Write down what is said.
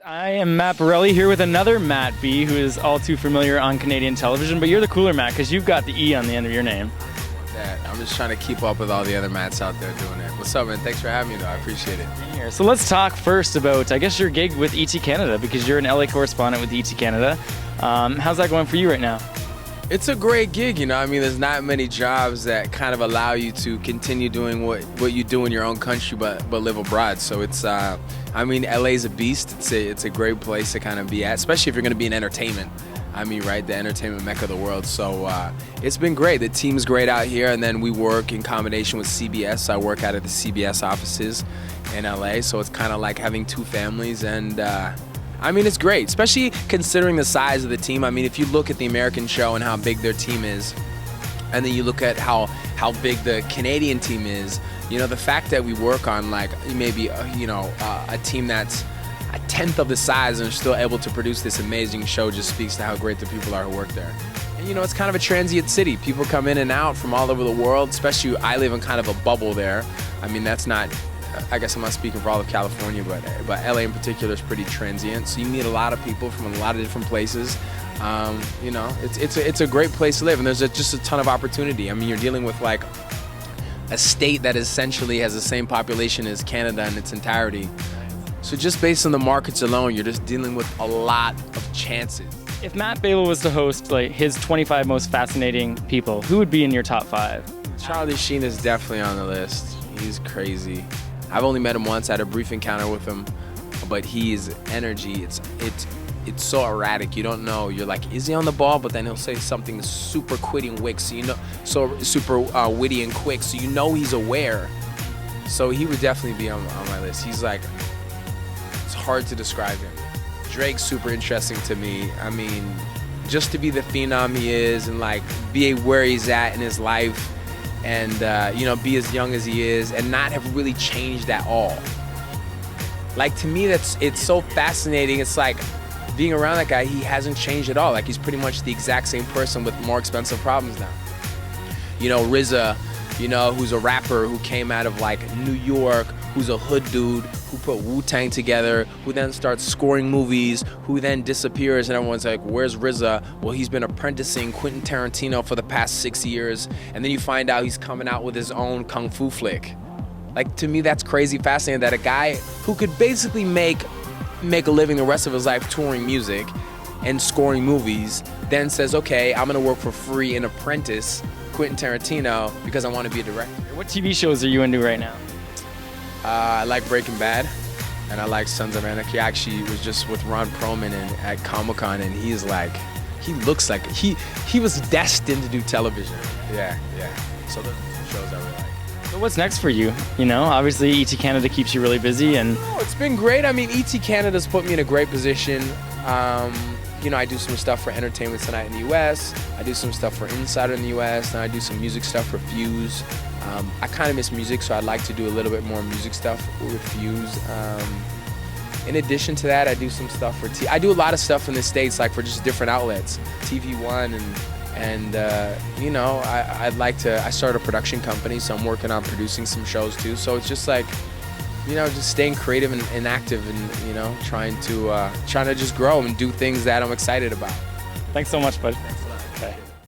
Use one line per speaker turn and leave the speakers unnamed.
I am Matt Borrelli here with another Matt B, who is all too familiar on Canadian television, but you're the cooler Matt because you've got the E on the end of your name.
I'm just trying to keep up with all the other Matts out there doing it. What's up, man? Thanks for having me, though. I appreciate it.
Here. So let's talk first about, I guess, your gig with ET Canada, because you're an LA correspondent with ET Canada. How's that going for you right now?
It's a great gig, you know. I mean, there's not many jobs that kind of allow you to continue doing what you do in your own country, but live abroad. So it's, I mean, LA's a beast. It's a great place to kind of be at, especially if you're going to be in entertainment. I mean, right, the entertainment mecca of the world. So it's been great. The team's great out here, and then we work in combination with CBS. I work out of the CBS offices in LA, so it's kind of like having two families, and I mean, it's great, especially considering the size of the team. I mean, if you look at the American show and how big their team is, and then you look at how big the Canadian team is, you know, the fact that we work on like maybe a team that's a tenth of the size and are still able to produce this amazing show just speaks to how great the people are who work there. And you know, it's kind of a transient city. People come in and out from all over the world, especially I live in kind of a bubble there. I mean, that's not, I guess I'm not speaking for all of California, but LA in particular is pretty transient. So you meet a lot of people from a lot of different places. You know, it's a great place to live, and there's just a ton of opportunity. I mean, you're dealing with like a state that essentially has the same population as Canada in its entirety. So just based on the markets alone, you're just dealing with a lot of chances.
If Matt Babel was to host like his 25 most fascinating people, who would be in your top 5?
Charlie Sheen is definitely on the list. He's crazy. I've only met him once, I had a brief encounter with him, but his energy, it's so erratic. You don't know. You're like, is he on the ball? But then he'll say something super quick and quick, so you know, super witty and quick, so you know he's aware. So he would definitely be on my list. He's like, it's hard to describe him. Drake's super interesting to me. I mean, just to be the phenom he is and like be where he's at in his life, and you know, be as young as he is and not have really changed at all. Like, to me, it's so fascinating. It's like being around that guy, he hasn't changed at all. Like, he's pretty much the exact same person with more expensive problems now. You know, RZA, you know, who's a rapper who came out of like New York, who's a hood dude, who put Wu-Tang together, who then starts scoring movies, who then disappears, and everyone's like, where's RZA? Well, he's been apprenticing Quentin Tarantino for the past 6 years, and then you find out he's coming out with his own kung fu flick. Like, to me, that's crazy fascinating that a guy who could basically make a living the rest of his life touring music and scoring movies then says, okay, I'm gonna work for free and apprentice Quentin Tarantino because I want to be a director.
What TV shows are you into right now?
I like Breaking Bad, and I like Sons of Anarchy. I actually was just with Ron Perlman at Comic-Con, and he looks like he was destined to do television. Yeah. So those are shows I really like.
So what's next for you? You know, obviously ET Canada keeps you really busy, and
it's been great. I mean, ET Canada's put me in a great position. You know, I do some stuff for Entertainment Tonight in the U.S. I do some stuff for Insider in the U.S. and I do some music stuff for Fuse. I kind of miss music, so I'd like to do a little bit more music stuff with Fuse. In addition to that, I do some stuff for I do a lot of stuff in the States, like for just different outlets, TV One, and you know, I started a production company, so I'm working on producing some shows too. So it's just like, you know, just staying creative and active, and you know, trying to just grow and do things that I'm excited about.
Thanks so much, bud.